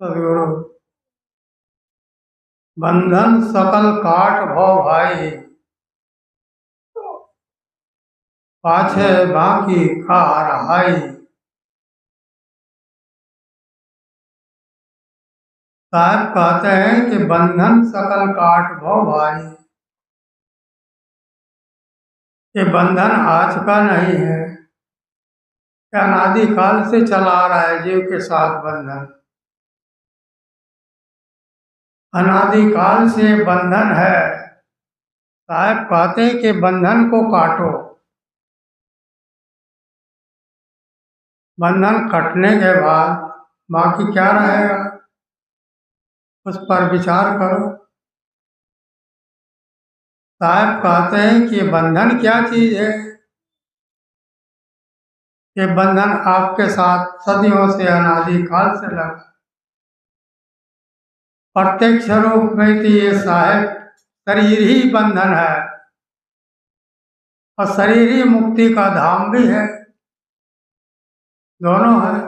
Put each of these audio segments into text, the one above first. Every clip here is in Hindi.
सदगुरु बंधन सकल काट भव भाई, पाछे बाकी का रहाई। साहब कहते हैं कि बंधन सकल काट भव भाई, ये बंधन आज का नहीं है, ये अनादिकाल से चला आ रहा है जीव के साथ बंधन। अनादिकाल से बंधन है। साहब कहते हैं कि बंधन को काटो। बंधन कटने के बाद बाकी क्या रहेगा, उस पर विचार करो। साहब कहते हैं कि बंधन क्या चीज है। ये बंधन आपके साथ सदियों से अनादिकाल से लगा। प्रत्यक्ष रूप में तो ये साहब शरीर ही बंधन है और शरीर ही मुक्ति का धाम भी है, दोनों है।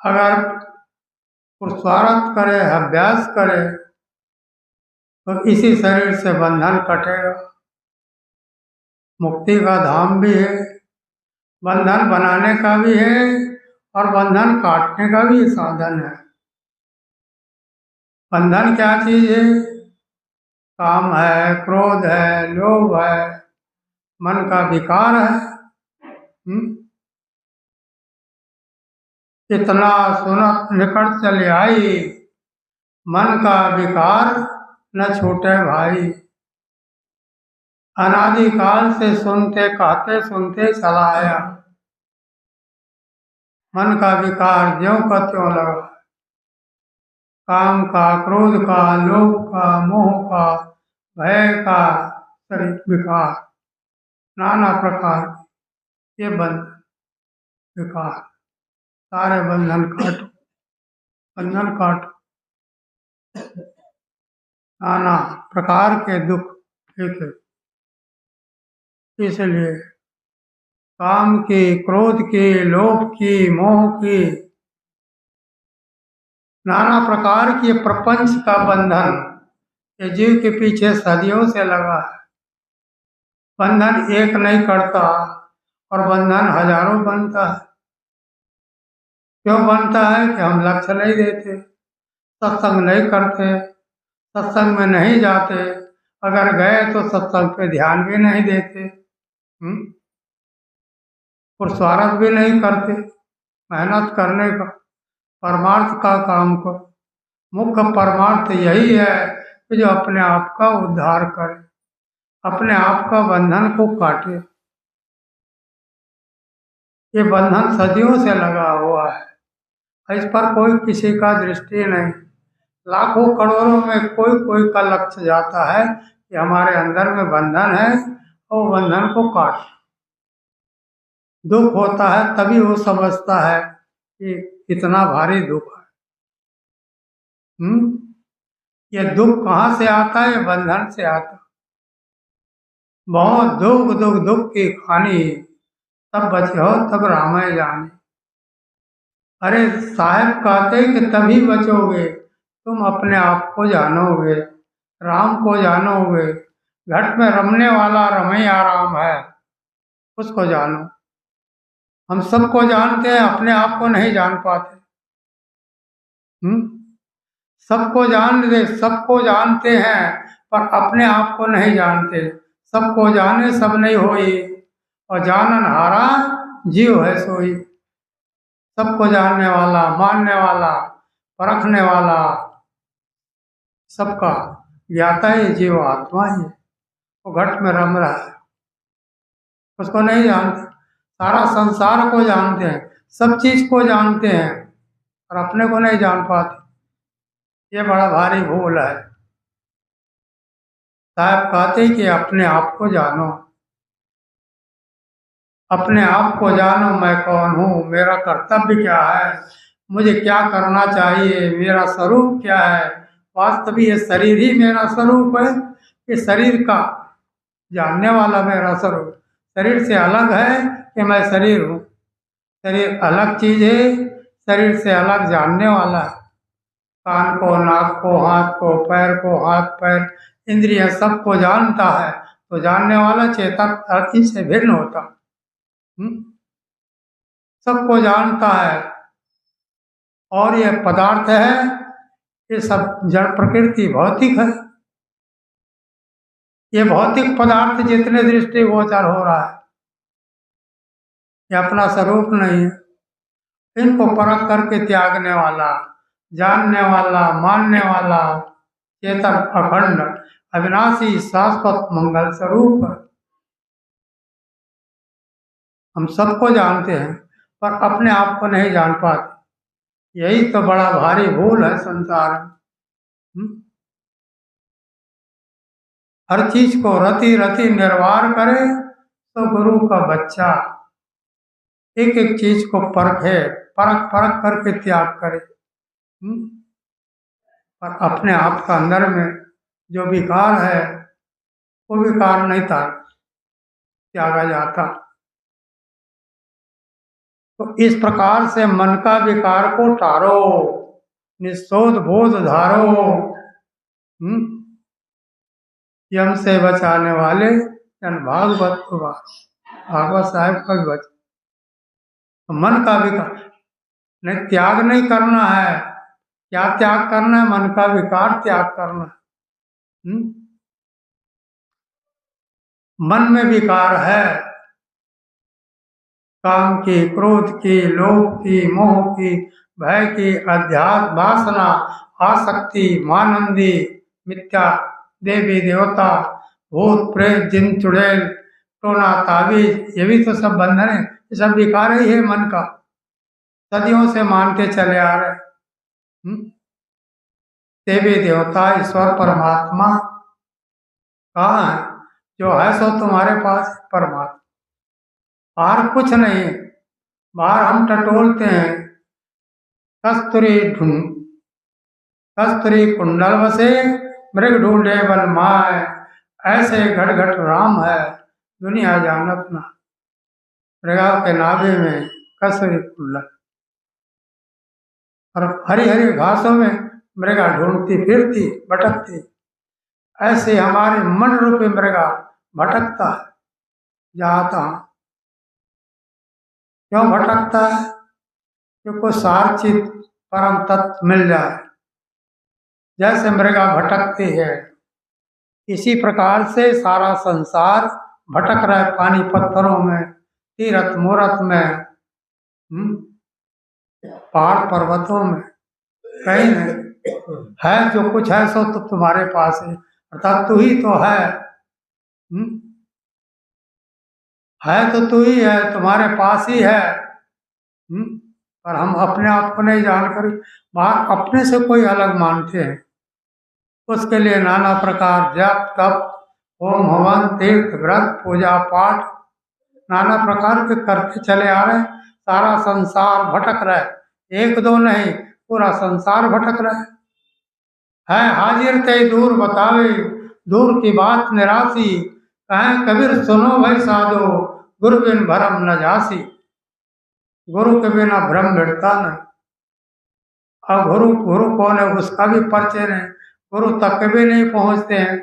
अगर पुरुषार्थ करे, अभ्यास करे तो इसी शरीर से बंधन कटेगा। मुक्ति का धाम भी है, बंधन बनाने का भी है और बंधन काटने का भी साधन है। बंधन क्या चीज है? काम है, क्रोध है, लोभ है, मन का विकार है। इतना सुनत निकट चले आई, मन का विकार न छूटे भाई। अनादिकाल से सुनते कहते सुनते चला आया, मन का विकार ज्यों का त्यों लगा। काम का, क्रोध का, लोभ का, मोह का, भय का विकार, नाना प्रकार ये बंधन विकार, सारे बंधन काटो, बंधन काटो। नाना प्रकार के दुख ठीक है। इसलिए काम की, क्रोध की, लोभ की, मोह की, नाना प्रकार के प्रपंच का बंधन ये जीव के पीछे सदियों से लगा है। बंधन एक नहीं करता और बंधन हजारों बनता है। क्यों बनता है कि हम लक्ष्य नहीं देते, सत्संग नहीं करते, सत्संग में नहीं जाते, अगर गए तो सत्संग पे ध्यान भी नहीं देते, पुरुषार्थ भी नहीं करते, मेहनत करने का, परमार्थ का काम को। मुख्य परमार्थ यही है कि जो अपने आप का उद्धार करे, अपने आप का बंधन को काटे। ये बंधन सदियों से लगा हुआ है, इस पर कोई किसी का दृष्टि नहीं। लाखों करोड़ों में कोई कोई का लक्ष्य जाता है कि हमारे अंदर में बंधन है और बंधन को काट। दुख होता है तभी वो समझता है कि इतना भारी दुख है। ये दुख कहाँ से आता है? बंधन से आता। बहुत दुख दुख दुख की खानी, तब बचे हो तब रामाय जाने। अरे साहब कहते कि तभी बचोगे तुम अपने आप को जानोगे, राम को जानोगे। घट में रमने वाला रमैया राम है, उसको जानो। हम सबको जानते हैं, अपने आप को नहीं जान पाते। सबको जानते हैं पर अपने आप को नहीं जानते। सबको जाने सब नहीं होई, और जानन हारा जीव है सोई। सबको जानने वाला, मानने वाला, परखने वाला, सबका ज्ञाता ही जीव आत्मा ही। वो घट में रम रहा है, उसको नहीं जानते। सारा संसार को जानते हैं, सब चीज को जानते हैं और अपने को नहीं जान पाते। ये बड़ा भारी भूल है। साहब कहते कि अपने आप को जानो, अपने आप को जानो। मैं कौन हूँ, मेरा कर्तव्य क्या है, मुझे क्या करना चाहिए, मेरा स्वरूप क्या है। वास्तव ये शरीर ही मेरा स्वरूप है, ये शरीर का जानने वाला मेरा स्वरूप। शरीर से अलग है कि मैं शरीर हूँ। शरीर अलग चीज है, शरीर से अलग जानने वाला है। कान को, नाक को, हाथ को, पैर को, हाथ पैर इंद्रिय सबको जानता है, तो जानने वाला चेतन इनसे भिन्न होता। सबको जानता है। और ये पदार्थ है, ये सब जड़ प्रकृति भौतिक है। ये भौतिक पदार्थ जितने दृष्टिगोचर हो रहा है, ये अपना स्वरूप नहीं है। इनको परख करके त्यागने वाला, जानने वाला, मानने वाला चेतन अखंड अविनाशी शाश्वत मंगल स्वरूप है। हम सबको जानते हैं पर अपने आप को नहीं जान पाते। यही तो बड़ा भारी भूल है संसार में। हर चीज को रति रति निर्वार करे तो गुरु का बच्चा एक एक चीज को परखे, परख परख करके त्याग करे। पर अपने आप का अंदर में जो विकार है वो विकार नहीं त्यागा जाता। तो इस प्रकार से मन का विकार को टारो, निस्सोध बोध धारो। यम से बचाने वाले जन भागवत को भागवत साहब का भी बच। तो मन का विकार नहीं, त्याग नहीं करना है। क्या त्याग करना है? मन का विकार त्याग करना है। मन में विकार है, काम की, क्रोध की, लोभ की, मोह की, भय की, अध्यात्म, वासना, आसक्ति, मानंदी, मिथ्या, देवी देवता, भूत प्रेत, जिन चुड़ैल, टोना ताबीज, ये भी तो सब बंधन है। ये सब विकार ही है मन का, सदियों से मानते चले आ रहे। देवी देवता, ईश्वर, परमात्मा कहाँ है? जो है सो तुम्हारे पास परमात्मा, बाहर कुछ नहीं। बाहर हम टटोलते हैं, कस्तूरी कुंडल बसे मृग ढूंढे बल माय, ऐसे घट घट राम है दुनिया जानत ना। मृगा के नाभि में कस्तूरी कुंडल, और हरी हरी घासों में मृगा ढूंढती फिरती भटकती। ऐसे हमारे मन रूपी मृगा भटकता है जाता। क्यों भटकता है? क्योंकि सारचित परम तत्व मिल जाए। जैसे मृगा भटकती है, इसी प्रकार से सारा संसार भटक रहा है, पानी पत्थरों में, तीरथ मूरत में, पहाड़ पर्वतों में, कहीं नहीं है। जो कुछ है सो तो तुम्हारे पास है, अर्थात तू ही तो है। है तो तू ही है, तुम्हारे पास ही है। पर हम अपने आप को नहीं जानकर बाहर अपने से कोई अलग मानते हैं। उसके लिए नाना प्रकार जप तप, होम हवन, तीर्थ व्रत, पूजा पाठ नाना प्रकार के करते चले आ रहे। सारा संसार भटक रहा है, एक दो नहीं, पूरा संसार भटक रहा है। हाजिर ते दूर बतावे, दूर की बात निराशी, कहें कबीर सुनो भाई साधो, गुरु बिन भरम न जासी। गुरु के बिना भ्रम मिटता नहीं। अब गुरु गुरु कौन है उसका भी परिचय नहीं, गुरु तक भी नहीं पहुंचते हैं,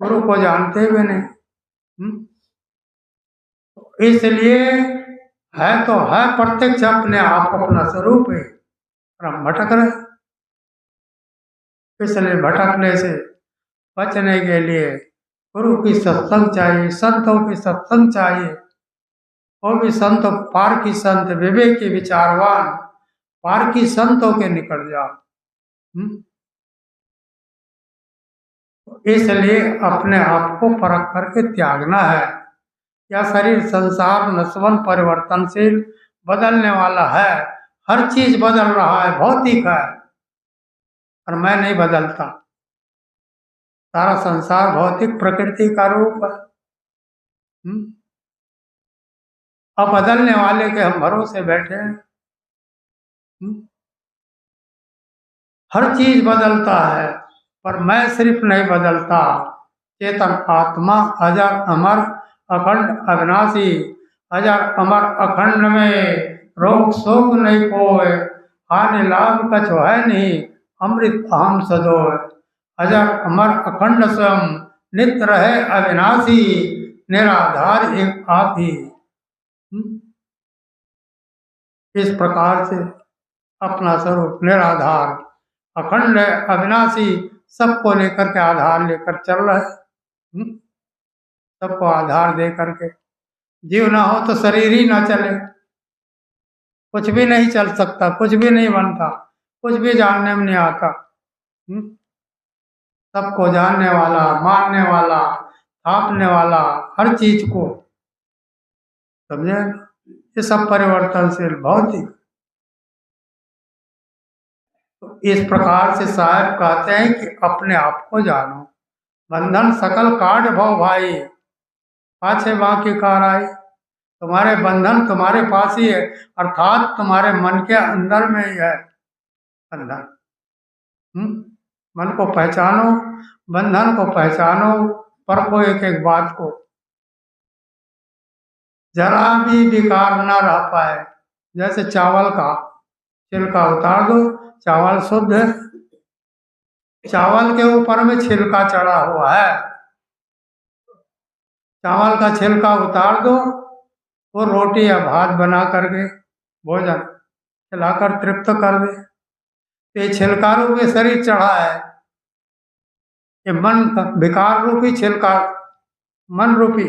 गुरु को जानते भी नहीं। इसलिए है तो है प्रत्यक्ष अपने आप अपना स्वरूप है, और हम भटक रहे। इसलिए भटकने से बचने के लिए गुरु की सत्संग चाहिए, संतों की सत्संग चाहिए। वो भी संत पारखी संत, विवेकी विचारवान पारखी संतों के निकट जाओ। इसलिए अपने आप को परख करके त्यागना है। यह शरीर संसार नस्वन परिवर्तनशील बदलने वाला है। हर चीज बदल रहा है, भौतिक है, और मैं नहीं बदलता। सारा संसार भौतिक प्रकृति का रूप है। अब बदलने वाले के हम भरोसे बैठे हैं। हर चीज बदलता है, पर मैं सिर्फ नहीं बदलता। चेतन आत्मा अजर अमर अखंड अविनाशी, अजर अमर अखंड में रोग शोक नहीं कोय, हानि लाभ कछु है नहीं, अमृत अहम सदोय, अजर अमर अखंड स्वयं, नित्य रहे अविनाशी, निराधार एक आप ही। इस प्रकार से अपना स्वरूप निराधार अखंड है, अविनाशी, सबको लेकर के आधार लेकर चल रहा है। सबको आधार दे करके, जीव ना हो तो शरीर ही ना चले, कुछ भी नहीं चल सकता, कुछ भी नहीं बनता, कुछ भी जानने में नहीं आता। सबको जानने वाला, मानने वाला, थापने वाला, हर चीज को, समझे? ये सब परिवर्तनशील भौतिक। तो इस प्रकार से साहब कहते हैं कि अपने आप को जानो, बंधन सकल काट भव भाई, पाछे बाकी कार आई। तुम्हारे बंधन तुम्हारे पास ही है, अर्थात तुम्हारे मन के अंदर में ही है बंधन। मन को पहचानो, बंधन को पहचानो, परखो एक एक बात को, जरा भी विकार न रह पाए। जैसे चावल का छिलका उतार दो, चावल शुद्ध है, चावल के ऊपर में छिलका चढ़ा हुआ है, चावल का छिलका उतार दो, वो रोटी या भात बना करके भोजन खिलाकर तृप्त कर दे। तो ये छिलका रूपी शरीर चढ़ा है, ये मन विकार रूपी छिलका, मन रूपी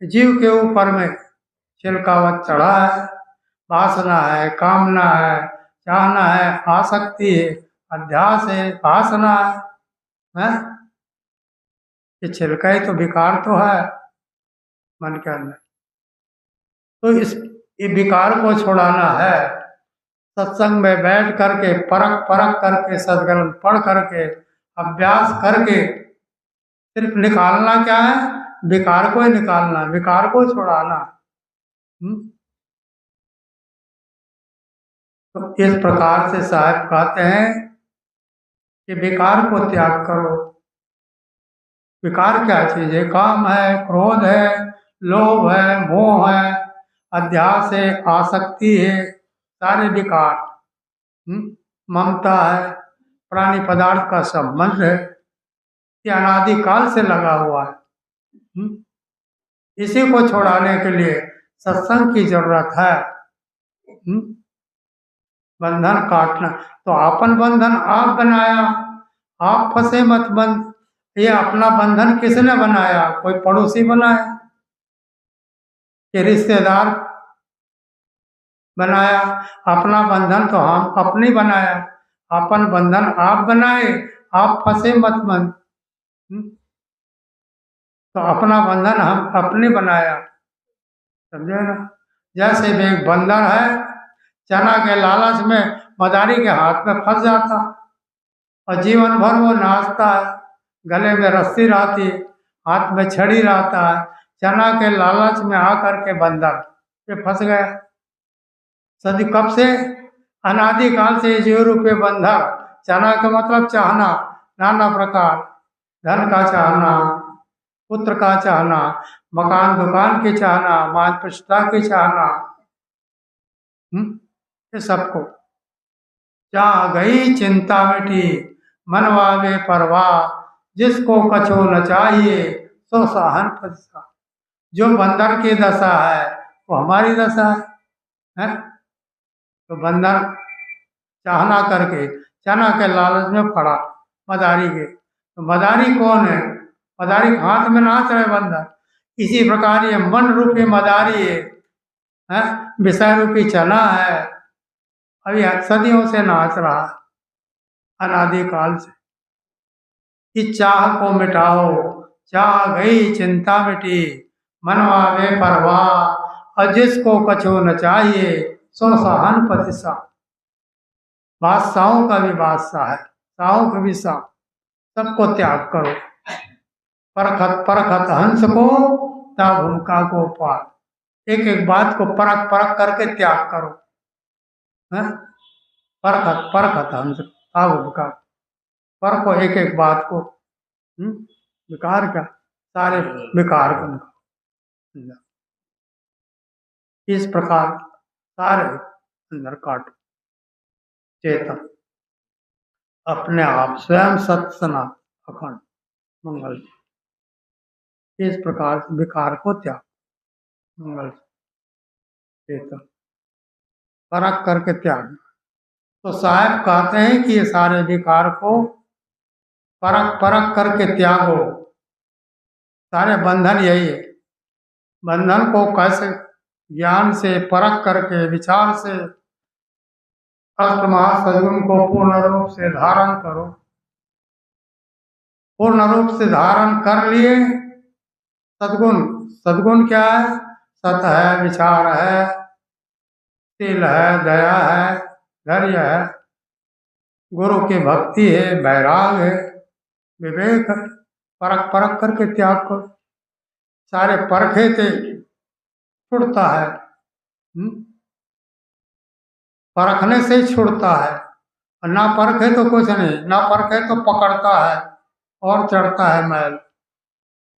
जीव के ऊपर में छिलकावत चढ़ा है। वासना है, कामना है, चाहना है, आसक्ति है, अध्यास है, वासना है? ये छिलका ही तो विकार तो है मन के अंदर। तो इस ये विकार को छुड़ाना है, सत्संग में बैठ करके परख परख करके, सदग्रंथ पढ़ करके, अभ्यास करके, सिर्फ निकालना क्या है? विकार को ही निकालना, विकार को छुड़ाना। तो इस प्रकार से साहब कहते हैं कि विकार को त्याग करो। विकार क्या चीज है? काम है, क्रोध है, लोभ है, मोह है, अध्यास है, आसक्ति है, सारे विकार। ममता है, प्राणी पदार्थ का संबंध है, ये अनादिकाल से लगा हुआ है। इसी को छुड़ाने के लिए सत्संग की जरूरत है। बंधन काटना, तो आपन बंधन आप बनाया, आप फंसे मत बंध। ये अपना बंधन किसने बनाया? कोई पड़ोसी बनाया, कि रिश्तेदार बनाया? अपना बंधन तो हम अपने बनाया, अपन बंधन आप बनाए, आप फंसे मत बंध। तो अपना बंधन हम अपने बनाया, समझे ना? जैसे भी एक बंदर है, चना के लालच में मदारी के हाथ में फंस जाता और जीवन भर वो नाचता है, गले में रस्सी रहती, हाथ में छड़ी रहता है, चना के लालच में आकर के बंदर ये फंस गया। सदी कब से? अनादिकाल से जीव रूपे बंधन। चना का मतलब चाहना, नाना प्रकार, धन का चाहना, पुत्र का चाहना, मकान दुकान की चाहना, मान प्रतिष्ठा की चाहना, ये सबको चाह गई चिंता मिटी, मनवावे परवाह, जिसको कछो न चाहिए सो सहन फसा। जो बंदर की दशा है वो हमारी दशा है? तो बंदर चाहना करके चना के लालच में पड़ा मदारी के, तो मदारी कौन है? मदारी हाथ में नाच रहे बंदर। इसी प्रकार ये मन रूपी मदारी है, विषय रूपी चना है, अभी सदियों से नाच रहा है, अनादिकाल से। इस चाह को मिटाओ, चाह गई चिंता मिटी, मनवावे परवाह, और जिसको कछो न चाहिए सो सहन पतिसा। बादशाहों का भी बादशाह है, शाहों का भी शाह, सबको त्याग करो। परखत परखत हंस को ता भूमिका को पार। एक एक बात को परख परख करके त्याग करो। है? परखत परखत हंस ता भूमिका, परखो एक एक बात को। विकार का, सारे विकार को निकालो। इस प्रकार सारे अंदर काटो, चेतन अपने आप स्वयं सत्य सनातन अखंड मंगल। इस प्रकार से विकार को त्याग मंगल चेतन परख करके त्याग। तो साहब कहते हैं कि ये सारे विकार को परख परख करके त्यागो। सारे बंधन यही है। बंधन को कैसे ज्ञान से परख करके विचार से अष्ट महासद्गुण को पूर्ण रूप से धारण करो। पूर्ण रूप से धारण कर लिए सद्गुण। सद्गुण क्या है? सत है, विचार है, शील है, दया है, धैर्य है, गुरु की भक्ति है, वैराग है, विवेक है। परख परख करके त्याग करो। सारे परखे थे छुड़ता है। परखने से ही छुड़ता है। और ना परखे तो कुछ नहीं, ना परखे तो पकड़ता है और चढ़ता है मैल।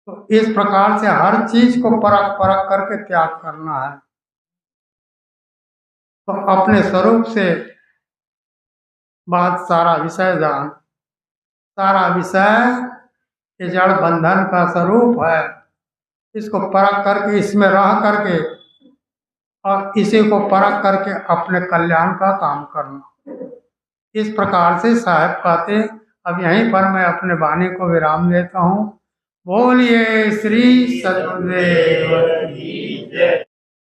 तो इस प्रकार से हर चीज को परख परख करके त्याग करना है। तो अपने स्वरूप से बात सारा विषय जान। सारा विषय ये जड़ बंधन का स्वरूप है। इसको परख करके इसमें रह करके और इसी को परख करके अपने कल्याण का काम करना। इस प्रकार से साहब कहते। अब यहीं पर मैं अपने वाणी को विराम देता हूँ। बोलिए श्री सद्गुरुदेव की जय।